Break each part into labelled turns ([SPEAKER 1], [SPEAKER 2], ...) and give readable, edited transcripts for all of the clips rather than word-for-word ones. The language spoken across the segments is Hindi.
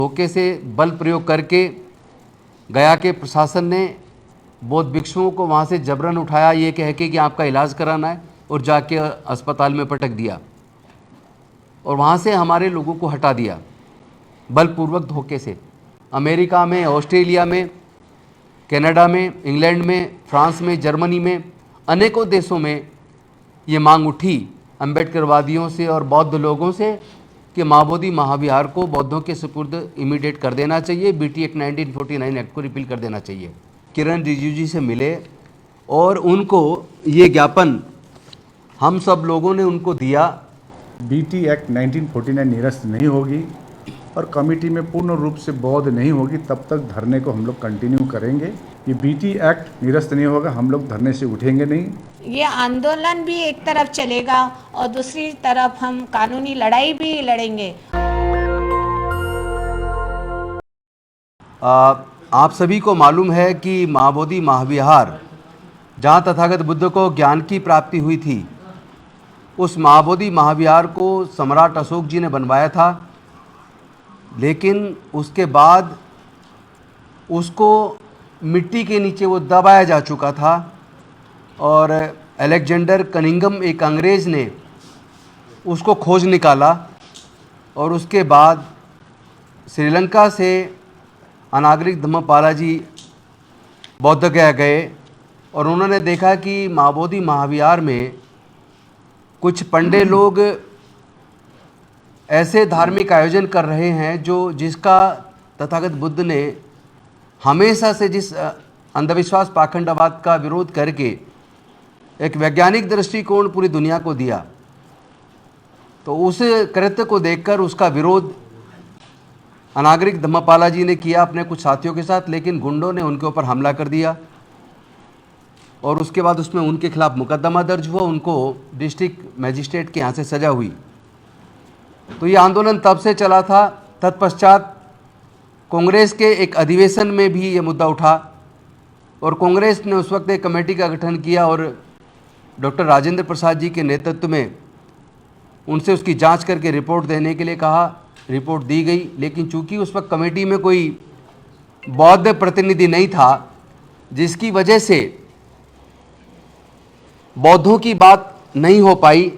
[SPEAKER 1] धोखे से बल प्रयोग करके गया के प्रशासन ने बौद्ध भिक्षुओं को वहाँ से जबरन उठाया ये कह के कि आपका इलाज कराना है, और जाके अस्पताल में पटक दिया और वहाँ से हमारे लोगों को हटा दिया बलपूर्वक धोखे से। अमेरिका में, ऑस्ट्रेलिया में, कनाडा में, इंग्लैंड में, फ्रांस में, जर्मनी में, अनेकों देशों में ये मांग उठी अम्बेडकरवादियों से और बौद्ध लोगों से कि माओवादी महाविहार को बौद्धों के सुपुर्द इमीडिएट कर देना चाहिए, बीटी एक्ट 1949 एक्ट को रिपील कर देना चाहिए। किरण रिजिजू जी से मिले और उनको ये ज्ञापन हम सब लोगों ने उनको दिया।
[SPEAKER 2] बीटी एक्ट 1949 निरस्त नहीं होगी और कमेटी में पूर्ण रूप से बौद्ध नहीं होगी तब तक धरने को हम लोग कंटिन्यू करेंगे। ये बीटी एक्ट निरस्त नहीं होगा, हम लोग धरने से उठेंगे नहीं।
[SPEAKER 3] ये आंदोलन भी एक तरफ चलेगा और दूसरी तरफ हम कानूनी लड़ाई भी लड़ेंगे।
[SPEAKER 1] आप सभी को मालूम है कि महाबोधि महाविहार जहाँ तथागत बुद्ध को ज्ञान की प्राप्ति हुई थी, उस महाबोधि महाविहार को सम्राट अशोक जी ने बनवाया था, लेकिन उसके बाद उसको मिट्टी के नीचे वो दबाया जा चुका था और अलेक्जेंडर कनिंघम एक अंग्रेज़ ने उसको खोज निकाला और उसके बाद श्रीलंका से अनागरिक धम्मपाला जी बौद्ध गया गए और उन्होंने देखा कि महाबोधि महाविहार में कुछ पंडे लोग ऐसे धार्मिक आयोजन कर रहे हैं जिसका तथागत बुद्ध ने हमेशा से जिस अंधविश्वास पाखंडवाद का विरोध करके एक वैज्ञानिक दृष्टिकोण पूरी दुनिया को दिया, तो उस कृत्य को देखकर उसका विरोध अनागरिक धम्मपाला जी ने किया अपने कुछ साथियों के साथ, लेकिन गुंडों ने उनके ऊपर हमला कर दिया और उसके बाद उसमें उनके खिलाफ मुकदमा दर्ज हुआ, उनको डिस्ट्रिक्ट मजिस्ट्रेट के यहाँ से सजा हुई। तो ये आंदोलन तब से चला था। तत्पश्चात कांग्रेस के एक अधिवेशन में भी ये मुद्दा उठा और कांग्रेस ने उस वक्त एक कमेटी का गठन किया और डॉक्टर राजेंद्र प्रसाद जी के नेतृत्व में उनसे उसकी जांच करके रिपोर्ट देने के लिए कहा। रिपोर्ट दी गई, लेकिन चूंकि उस वक्त कमेटी में कोई बौद्ध प्रतिनिधि नहीं था, जिसकी वजह से बौद्धों की बात नहीं हो पाई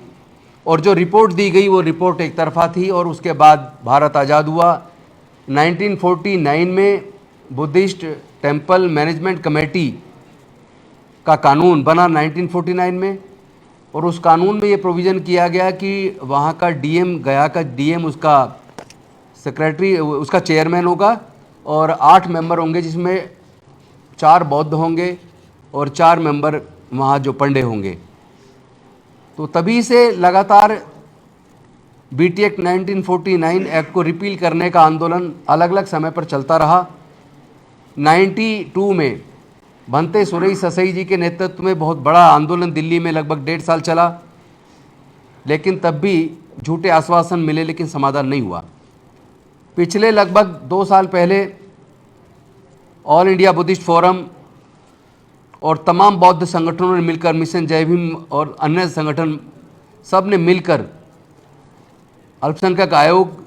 [SPEAKER 1] और जो रिपोर्ट दी गई वो रिपोर्ट एक तरफा थी। और उसके बाद भारत आज़ाद हुआ। 1949 में बुद्धिस्ट टेम्पल मैनेजमेंट कमेटी का कानून बना 1949 में, और उस कानून में ये प्रोविज़न किया गया कि वहाँ का डीएम, गया का डीएम उसका सेक्रेटरी, उसका चेयरमैन होगा और 8 मेंबर होंगे, जिसमें 4 बौद्ध होंगे और 4 मेंबर वहाँ जो पंडे होंगे। तो तभी से लगातार बीटी एक्ट 1949 एक्ट को रिपील करने का आंदोलन अलग अलग समय पर चलता रहा। 92 में भंते सुरई ससई जी के नेतृत्व में बहुत बड़ा आंदोलन दिल्ली में लगभग 1.5 साल चला, लेकिन तब भी झूठे आश्वासन मिले, लेकिन समाधान नहीं हुआ। पिछले लगभग 2 साल पहले ऑल इंडिया बुद्धिस्ट फोरम और तमाम बौद्ध संगठनों ने मिलकर, मिशन जय भीम और अन्य संगठन सब ने मिलकर अल्पसंख्यक आयोग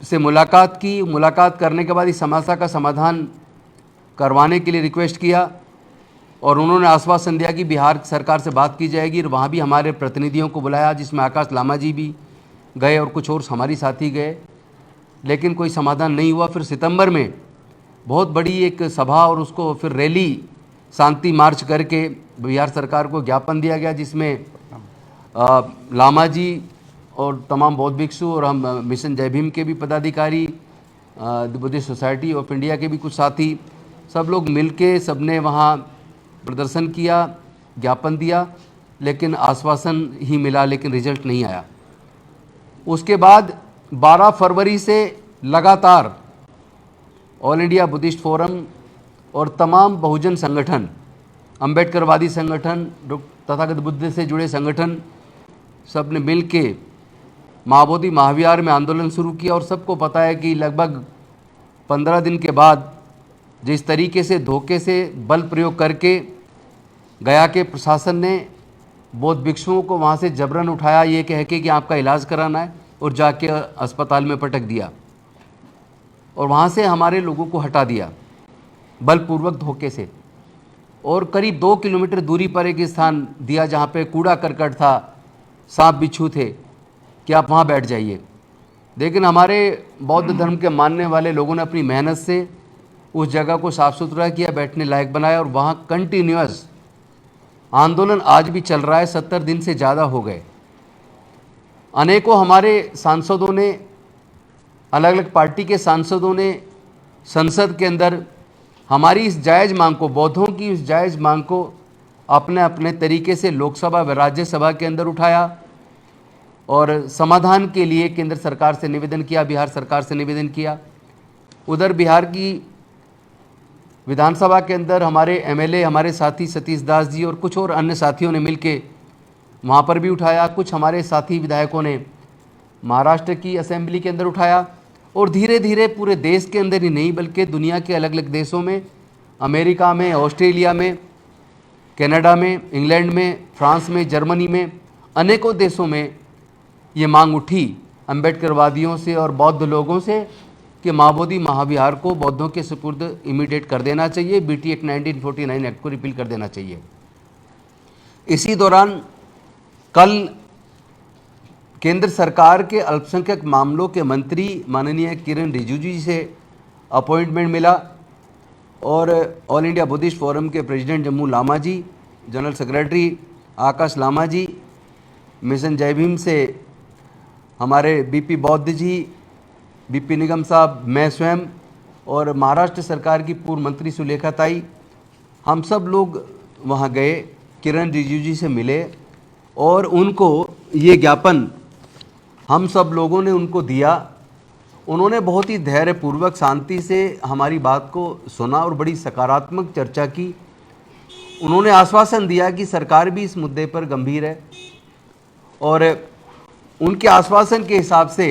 [SPEAKER 1] से मुलाकात की। मुलाकात करने के बाद इस समस्या का समाधान करवाने के लिए रिक्वेस्ट किया और उन्होंने आश्वासन दिया कि बिहार सरकार से बात की जाएगी, और वहाँ भी हमारे प्रतिनिधियों को बुलाया, जिसमें आकाश लामा जी भी गए और कुछ और हमारी साथी गए, लेकिन कोई समाधान नहीं हुआ। फिर सितंबर में बहुत बड़ी एक सभा और उसको फिर रैली, शांति मार्च करके बिहार सरकार को ज्ञापन दिया गया, जिसमें लामा जी और तमाम बौद्ध भिक्षु और हम मिशन जय भीम के भी पदाधिकारी, the Buddhist society of India के भी कुछ साथी, सब लोग मिलके सबने वहाँ प्रदर्शन किया, ज्ञापन दिया, लेकिन आश्वासन ही मिला, लेकिन रिजल्ट नहीं आया। उसके बाद 12 फरवरी से लगातार ऑल इंडिया बुद्धिस्ट फोरम और तमाम बहुजन संगठन, अम्बेडकरवादी संगठन, तथागत बुद्ध से जुड़े संगठन, सब ने मिल के महाबोधि महाविहार में आंदोलन शुरू किया। और सबको पता है कि लगभग 15 दिन के बाद जिस तरीके से धोखे से बल प्रयोग करके गया के प्रशासन ने बौद्ध भिक्षुओं को वहाँ से जबरन उठाया ये कह के कि आपका इलाज कराना है, और जाके अस्पताल में पटक दिया और वहाँ से हमारे लोगों को हटा दिया बलपूर्वक धोखे से, और करीब 2 किलोमीटर दूरी पर एक स्थान दिया जहाँ पे कूड़ा करकट था, सांप बिच्छू थे कि आप वहाँ बैठ जाइए। लेकिन हमारे बौद्ध धर्म के मानने वाले लोगों ने अपनी मेहनत से उस जगह को साफ़ सुथरा किया, बैठने लायक बनाया, और वहाँ कंटिन्यूअस आंदोलन आज भी चल रहा है। 70 दिन से ज़्यादा हो गए। अनेकों हमारे सांसदों ने, अलग अलग पार्टी के सांसदों ने संसद के अंदर हमारी इस जायज़ मांग को, बौद्धों की इस जायज़ मांग को अपने अपने तरीके से लोकसभा व राज्यसभा के अंदर उठाया और समाधान के लिए केंद्र सरकार से निवेदन किया, बिहार सरकार से निवेदन किया। उधर बिहार की विधानसभा के अंदर हमारे एमएलए, हमारे साथी सतीश दास जी और कुछ और अन्य साथियों ने मिलके वहाँ पर भी उठाया। कुछ हमारे साथी विधायकों ने महाराष्ट्र की असेंबली के अंदर उठाया, और धीरे धीरे पूरे देश के अंदर ही नहीं बल्कि दुनिया के अलग अलग देशों में, अमेरिका में, ऑस्ट्रेलिया में, कनाडा में, इंग्लैंड में, फ्रांस में, जर्मनी में, अनेकों देशों में ये मांग उठी अम्बेडकरवादियों से और बौद्ध लोगों से कि महाबोधि महाविहार को बौद्धों के सुपुर्द इमीडिएट कर देना चाहिए, बीटी एक्ट 1949 एक्ट को रिपील कर देना चाहिए। इसी दौरान कल केंद्र सरकार के अल्पसंख्यक मामलों के मंत्री माननीय किरण रिजिजू जी से अपॉइंटमेंट मिला, और ऑल इंडिया बुद्धिस्ट फोरम के प्रेसिडेंट जम्मू लामा जी, जनरल सेक्रेटरी आकाश लामा जी, मिशन जय भीम से हमारे बीपी बौद्ध जी, बीपी निगम साहब, मैं स्वयं और महाराष्ट्र सरकार की पूर्व मंत्री सुलेखा ताई, हम सब लोग वहाँ गए, किरण रिजिजू जी से मिले और उनको ये ज्ञापन हम सब लोगों ने उनको दिया। उन्होंने बहुत ही धैर्यपूर्वक शांति से हमारी बात को सुना और बड़ी सकारात्मक चर्चा की। उन्होंने आश्वासन दिया कि सरकार भी इस मुद्दे पर गंभीर है, और उनके आश्वासन के हिसाब से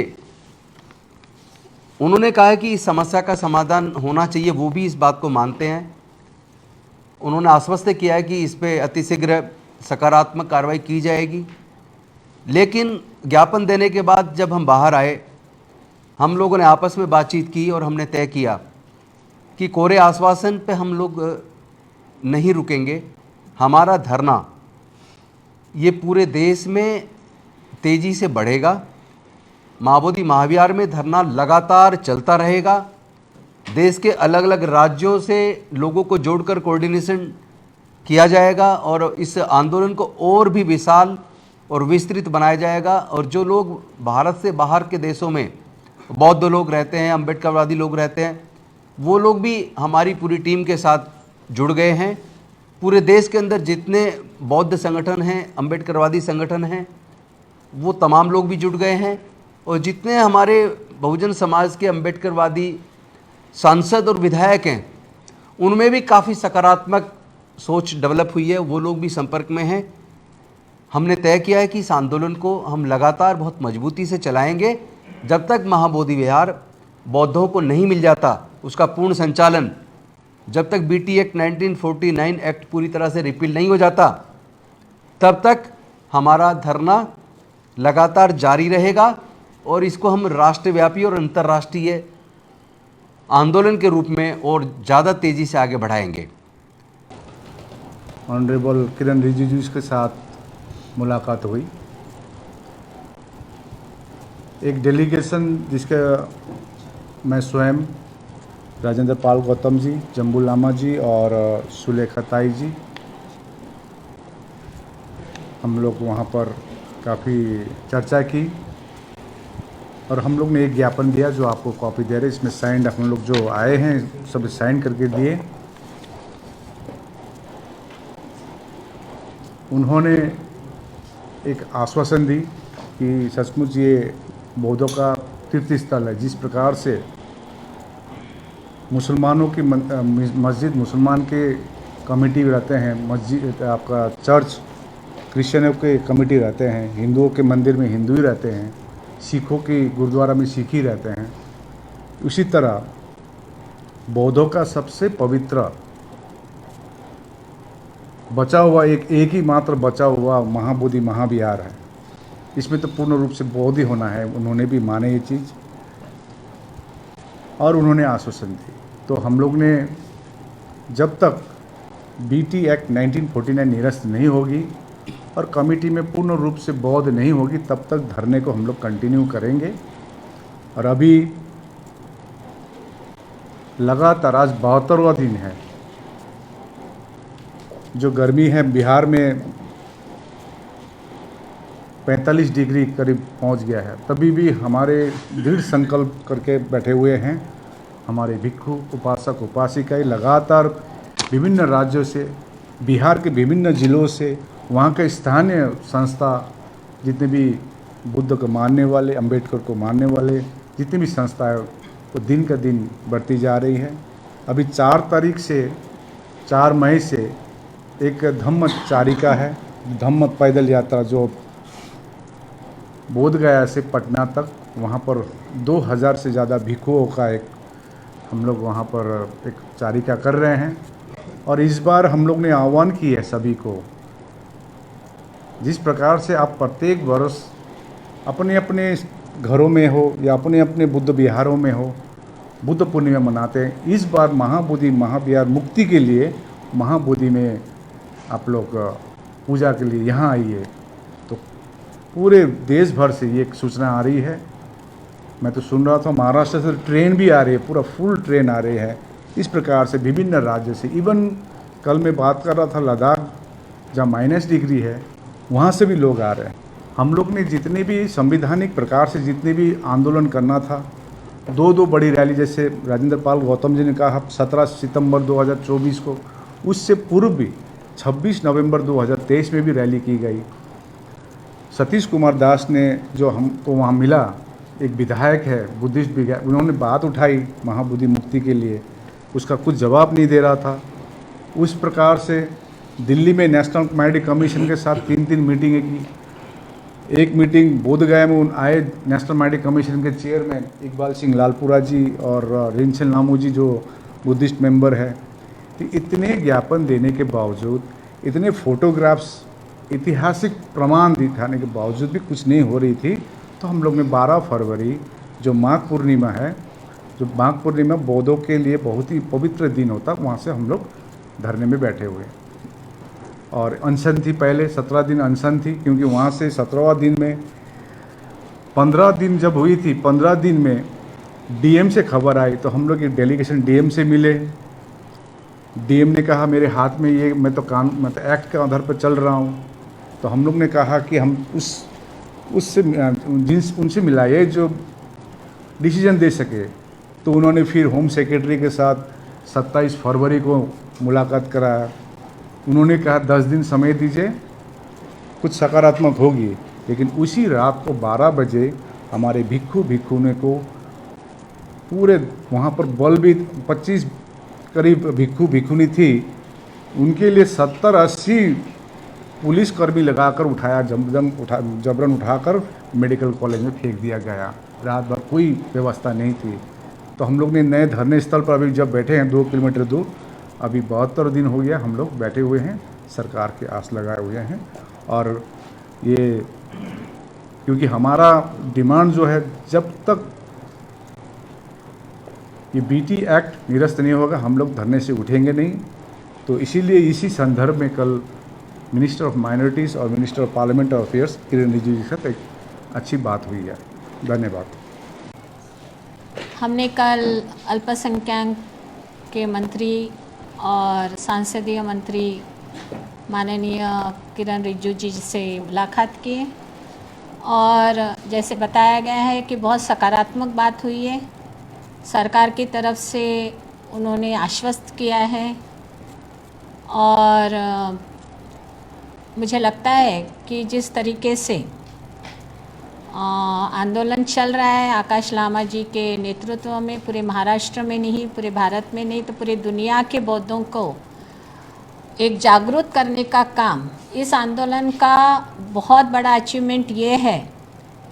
[SPEAKER 1] उन्होंने कहा कि इस समस्या का समाधान होना चाहिए, वो भी इस बात को मानते हैं। उन्होंने आश्वस्त किया है कि इस पर अतिशीघ्र सकारात्मक कार्रवाई की जाएगी। लेकिन ज्ञापन देने के बाद जब हम बाहर आए, हम लोगों ने आपस में बातचीत की और हमने तय किया कि कोरे आश्वासन पे हम लोग नहीं रुकेंगे। हमारा धरना ये पूरे देश में तेज़ी से बढ़ेगा। महाबोधि महाविहार में धरना लगातार चलता रहेगा। देश के अलग अलग राज्यों से लोगों को जोड़कर कोऑर्डिनेशन किया जाएगा और इस आंदोलन को और भी विशाल और विस्तृत बनाया जाएगा। और जो लोग भारत से बाहर के देशों में बौद्ध लोग रहते हैं, अम्बेडकरवादी लोग रहते हैं, वो लोग भी हमारी पूरी टीम के साथ जुड़ गए हैं। पूरे देश के अंदर जितने बौद्ध संगठन हैं, अम्बेडकरवादी संगठन हैं, वो तमाम लोग भी जुड़ गए हैं। और जितने हमारे बहुजन समाज के अम्बेडकरवादी सांसद और विधायक हैं, उनमें भी काफ़ी सकारात्मक सोच डेवलप हुई है, वो लोग भी संपर्क में हैं। हमने तय किया है कि इस आंदोलन को हम लगातार बहुत मजबूती से चलाएंगे जब तक महाबोधि विहार बौद्धों को नहीं मिल जाता, उसका पूर्ण संचालन, जब तक बीटी एक्ट 1949 एक्ट पूरी तरह से रिपील नहीं हो जाता, तब तक हमारा धरना लगातार जारी रहेगा। और इसको हम राष्ट्रव्यापी और अंतर्राष्ट्रीय आंदोलन के रूप में और ज़्यादा तेज़ी से आगे बढ़ाएंगे।
[SPEAKER 2] ऑनरेबल किरण रिजिजू के साथ मुलाकात हुई। एक डेलीगेशन जिसका मैं स्वयं, राजेंद्र पाल गौतम जी, जम्बू लामा जी और सुलेखा ताई जी, हम लोग वहाँ पर काफ़ी चर्चा की और हम लोग ने एक ज्ञापन दिया जो आपको कॉपी दे रहे हैं। इसमें साइंड हम लोग जो आए हैं सब साइन करके दिए। उन्होंने एक आश्वासन दी कि सचमुच ये बौद्धों का तीर्थ स्थल है। जिस प्रकार से मुसलमानों की मस्जिद मुसलमान के कमेटी रहते हैं, मस्जिद आपका चर्च क्रिश्चियनों के कमेटी रहते हैं, हिंदुओं के मंदिर में हिंदू ही रहते हैं, सिखों के गुरुद्वारा में सिख ही रहते हैं। उसी तरह बौद्धों का सबसे पवित्र बचा हुआ एक ही मात्र बचा हुआ महाबोधि महाविहार है। इसमें तो पूर्ण रूप से बौद्ध ही होना है। उन्होंने भी माने ये चीज़। और उन्होंने आश्वासन दी। तो हम लोग ने जब तक बीटी एक्ट 1949 निरस्त नहीं होगी और कमेटी में पूर्ण रूप से बौद्ध नहीं होगी तब तक धरने को हम लोग कंटिन्यू करेंगे। और अभी लगातार आज 72वां दिन है जो गर्मी है बिहार में 45 डिग्री करीब पहुंच गया है, तभी भी हमारे दृढ़ संकल्प करके बैठे हुए हैं हमारे भिक्षु उपासक उपासिकाएं लगातार विभिन्न राज्यों से, बिहार के विभिन्न जिलों से, वहाँ के स्थानीय संस्था जितने भी बुद्ध को मानने वाले, अंबेडकर को मानने वाले जितनी भी संस्थाएं वो दिन का दिन बढ़ती जा रही है। अभी 4 मई से एक धम्म चारिका है, धम्म पैदल यात्रा जो बोध गया से पटना तक, वहाँ पर 2000 से ज़्यादा भिक्षुओं का एक हम लोग वहाँ पर एक चारिका कर रहे हैं। और इस बार हम लोग ने आह्वान की है सभी को, जिस प्रकार से आप प्रत्येक वर्ष अपने अपने घरों में हो या अपने अपने बुद्ध विहारों में हो बुद्ध पूर्णिमा मनाते हैं, इस बार महाबोधि महाविहार मुक्ति के लिए महाबोधि में आप लोग पूजा के लिए यहाँ आइए। तो पूरे देश भर से ये एक सूचना आ रही है। मैं तो सुन रहा था महाराष्ट्र से ट्रेन भी आ रही है, पूरा फुल ट्रेन आ रही है। इस प्रकार से विभिन्न राज्य से, इवन कल मैं बात कर रहा था लद्दाख जहाँ -डिग्री है वहाँ से भी लोग आ रहे हैं। हम लोग ने जितने भी संवैधानिक प्रकार से जितने भी आंदोलन करना था, दो बड़ी रैली, जैसे राजेंद्र पाल गौतम जी ने कहा 17 सितंबर 2024 को, उससे पूर्व भी 26 नवंबर 2023 में भी रैली की गई। सतीश कुमार दास ने जो हमको वहाँ मिला, एक विधायक है बुद्धिस्ट विधायक, उन्होंने बात उठाई महाबोधि मुक्ति के लिए, उसका कुछ जवाब नहीं दे रहा था। उस प्रकार से दिल्ली में नेशनल कमेटी कमीशन के साथ 3 मीटिंगें की। एक मीटिंग बोधगया में आए नेशनल कमेटी कमीशन के चेयरमैन इकबाल सिंह लालपुरा जी और रिंचल नामू जी जो बुद्धिस्ट मेंबर है। तो इतने ज्ञापन देने के बावजूद, इतने फोटोग्राफ्स, ऐतिहासिक प्रमाण दिखाने के बावजूद भी कुछ नहीं हो रही थी। तो हम लोग ने 12 फरवरी जो माघ पूर्णिमा है, जो माघ पूर्णिमा बौद्धों के लिए बहुत ही पवित्र दिन होता, वहाँ से हम लोग धरने में बैठे हुए। और अनशन थी, पहले 17 दिन अनशन थी, क्योंकि वहाँ से 17वां दिन में 15 दिन जब हुई थी, 15 दिन में डीएम से खबर आई। तो हम लोग एक डेलीगेशन डीएम से मिले। डीएम ने कहा मेरे हाथ में ये मैं तो एक्ट के आधार पर चल रहा हूँ। तो हम लोग ने कहा कि हम उनसे मिलाइए जो डिसीजन दे सके। तो उन्होंने फिर होम सेक्रेटरी के साथ 27 फरवरी को मुलाकात कराया। उन्होंने कहा 10 दिन समय दीजिए, कुछ सकारात्मक होगी। लेकिन उसी रात को 12 बजे हमारे भिक्षुने को पूरे वहाँ पर बल भी 25 करीब भिक्षुनी थी, उनके लिए 70-80 पुलिसकर्मी लगाकर उठाया, जबरन उठाकर मेडिकल कॉलेज में फेंक दिया गया। रात भर कोई व्यवस्था नहीं थी। तो हम लोग ने नए धरने स्थल पर अभी जब बैठे हैं 2 किलोमीटर दूर, अभी 72 दिन हो गया हम लोग बैठे हुए हैं, सरकार के आस लगाए हुए हैं। और ये क्योंकि हमारा डिमांड जो है, जब तक ये बीटी एक्ट निरस्त नहीं होगा हम लोग धरने से उठेंगे नहीं। तो इसीलिए इसी संदर्भ में कल मिनिस्टर ऑफ माइनॉरिटीज़ और मिनिस्टर ऑफ पार्लियामेंट्री अफेयर्स किरण रिजिजू जी के साथ एक अच्छी बात हुई है। धन्यवाद।
[SPEAKER 3] हमने कल अल्पसंख्यक के मंत्री और सांसदीय मंत्री माननीय किरण रिजिजू जी से मुलाकात की और जैसे बताया गया है कि बहुत सकारात्मक बात हुई है। सरकार की तरफ से उन्होंने आश्वस्त किया है और मुझे लगता है कि जिस तरीके से आंदोलन चल रहा है आकाश लामा जी के नेतृत्व में, पूरे महाराष्ट्र में नहीं, पूरे भारत में नहीं तो पूरी दुनिया के बौद्धों को एक जागरूक करने का काम, इस आंदोलन का बहुत बड़ा अचीवमेंट ये है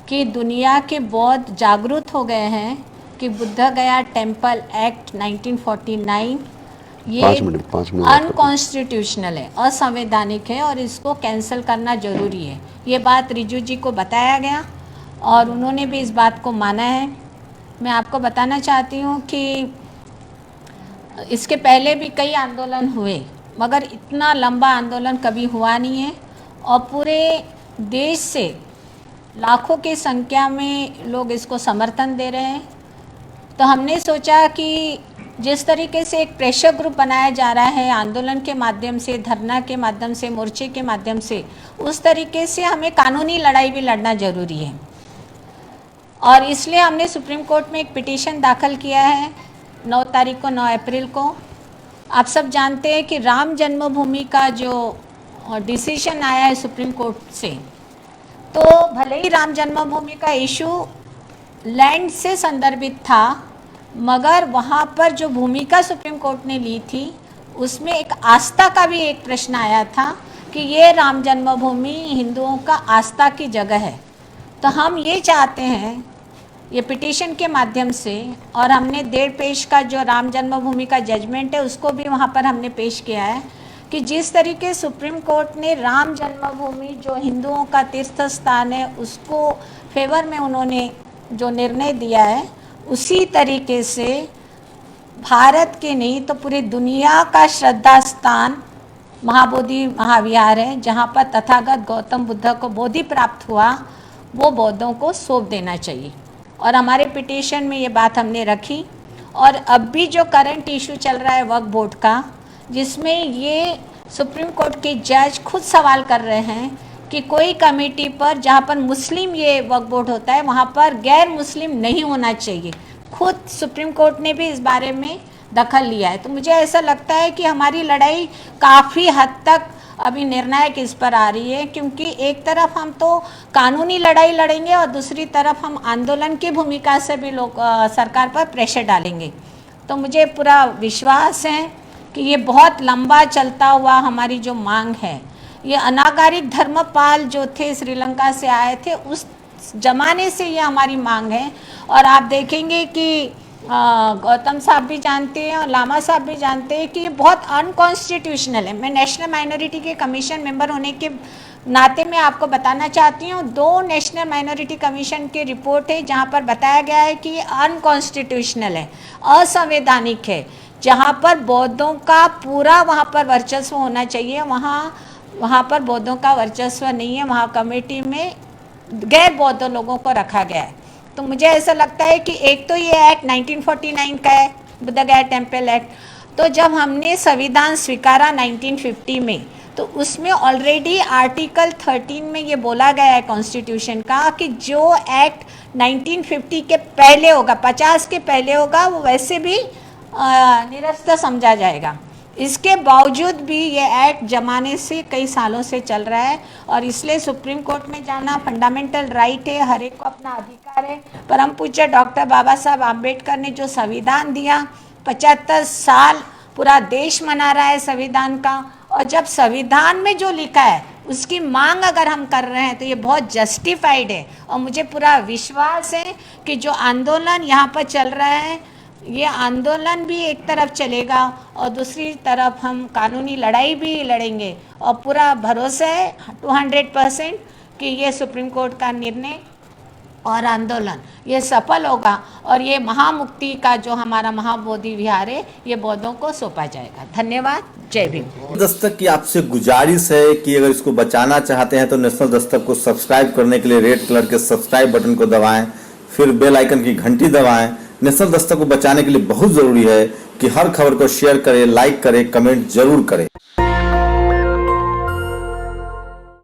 [SPEAKER 3] कि दुनिया के बौद्ध जागरूक हो गए हैं कि बुद्ध गया टेम्पल एक्ट 1949 ये अनकॉन्स्टिट्यूशनल है, असंवैधानिक है और इसको कैंसिल करना ज़रूरी है। ये बात रिजिजू जी को बताया गया और उन्होंने भी इस बात को माना है मैं आपको बताना चाहती हूँ कि इसके पहले भी कई आंदोलन हुए, मगर इतना लंबा आंदोलन कभी हुआ नहीं है और पूरे देश से लाखों की संख्या में लोग इसको समर्थन दे रहे हैं। तो हमने सोचा कि जिस तरीके से एक प्रेशर ग्रुप बनाया जा रहा है आंदोलन के माध्यम से, धरना के माध्यम से, मोर्चे के माध्यम से, उस तरीके से हमें कानूनी लड़ाई भी लड़ना ज़रूरी है। और इसलिए हमने सुप्रीम कोर्ट में एक पिटीशन दाखिल किया है 9 तारीख को, 9 अप्रैल को। आप सब जानते हैं कि राम जन्मभूमि का जो डिसीजन आया है सुप्रीम कोर्ट से, तो भले ही राम जन्मभूमि का इशू लैंड से संदर्भित था, मगर वहाँ पर जो भूमिका सुप्रीम कोर्ट ने ली थी उसमें एक आस्था का भी एक प्रश्न आया था कि ये राम जन्मभूमि हिंदुओं का आस्था की जगह है। तो हम ये चाहते हैं ये पिटीशन के माध्यम से, और हमने 1.5 पेज का जो राम जन्मभूमि का जजमेंट है उसको भी वहाँ पर हमने पेश किया है कि जिस तरीके सुप्रीम कोर्ट ने राम जन्मभूमि जो हिंदुओं का तीर्थ स्थान है उसको फेवर में उन्होंने जो निर्णय दिया है, उसी तरीके से भारत के नहीं तो पूरी दुनिया का श्रद्धा स्थान महाबोधि महाविहार है, जहाँ पर तथागत गौतम बुद्ध को बोधि प्राप्त हुआ, वो बौद्धों को सौंप देना चाहिए। और हमारे पिटीशन में ये बात हमने रखी। और अब भी जो करंट इशू चल रहा है वक्फ बोर्ड का, जिसमें ये सुप्रीम कोर्ट के जज खुद सवाल कर रहे हैं कि कोई कमेटी पर जहाँ पर मुस्लिम ये वक्फ बोर्ड होता है वहाँ पर गैर मुस्लिम नहीं होना चाहिए। खुद सुप्रीम कोर्ट ने भी इस बारे में दखल लिया है। तो मुझे ऐसा लगता है कि हमारी लड़ाई काफ़ी हद तक अभी निर्णायक इस पर आ रही है, क्योंकि एक तरफ हम तो कानूनी लड़ाई लड़ेंगे और दूसरी तरफ हम आंदोलन की भूमिका से भी लोग सरकार पर प्रेशर डालेंगे। तो मुझे पूरा विश्वास है कि ये बहुत लंबा चलता हुआ हमारी जो मांग है, ये अनागारिक धर्मपाल जो थे श्रीलंका से आए थे उस जमाने से ये हमारी मांग है। और आप देखेंगे कि गौतम साहब भी जानते हैं और लामा साहब भी जानते हैं कि ये बहुत अनकॉन्स्टिट्यूशनल है। मैं नेशनल माइनॉरिटी के कमीशन मेंबर होने के नाते मैं आपको बताना चाहती हूँ, 2 नेशनल माइनॉरिटी कमीशन की रिपोर्ट है जहाँ पर बताया गया है कि ये अनकॉन्स्टिट्यूशनल है, असंवैधानिक है, जहाँ पर बौद्धों का पूरा वहाँ पर वर्चस्व होना चाहिए, वहाँ पर बौद्धों का वर्चस्व नहीं है। वहाँ कमेटी में गैर बौद्ध लोगों को रखा गया है। तो मुझे ऐसा लगता है कि एक तो ये एक्ट 1949 का है, बुद्ध गया टेम्पल एक्ट, तो जब हमने संविधान स्वीकारा 1950 में, तो उसमें ऑलरेडी आर्टिकल 13 में ये बोला गया है कॉन्स्टिट्यूशन का कि जो एक्ट 1950 के पहले होगा, 50 के पहले होगा, वो वैसे भी निरस्त समझा जाएगा। इसके बावजूद भी ये एक्ट जमाने से कई सालों से चल रहा है और इसलिए सुप्रीम कोर्ट में जाना फंडामेंटल राइट है, हर एक को अपना अधिकार है। परम पूज्य डॉक्टर बाबा साहब आम्बेडकर ने जो संविधान दिया, 75 साल पूरा देश मना रहा है संविधान का, और जब संविधान में जो लिखा है उसकी मांग अगर हम कर रहे हैं तो ये बहुत जस्टिफाइड है। और मुझे पूरा विश्वास है कि जो आंदोलन यहाँ पर चल रहा है, ये आंदोलन भी एक तरफ चलेगा और दूसरी तरफ हम कानूनी लड़ाई भी लड़ेंगे। और पूरा भरोसा है 200% कि ये सुप्रीम कोर्ट का निर्णय और आंदोलन ये सफल होगा और ये महामुक्ति का जो हमारा महाबोधि विहार है ये बौद्धों को सौंपा जाएगा। धन्यवाद। जय भीम।
[SPEAKER 4] दस्तक की आपसे गुजारिश है कि अगर इसको बचाना चाहते हैं तो नेशनल दस्तक को सब्सक्राइब करने के लिए रेड कलर के सब्सक्राइब बटन को दबाएं, फिर बेल आइकन की घंटी दबाएं। नेशनल दस्तक को बचाने के लिए बहुत जरूरी है कि हर खबर को शेयर करें, लाइक करें, कमेंट जरूर करें।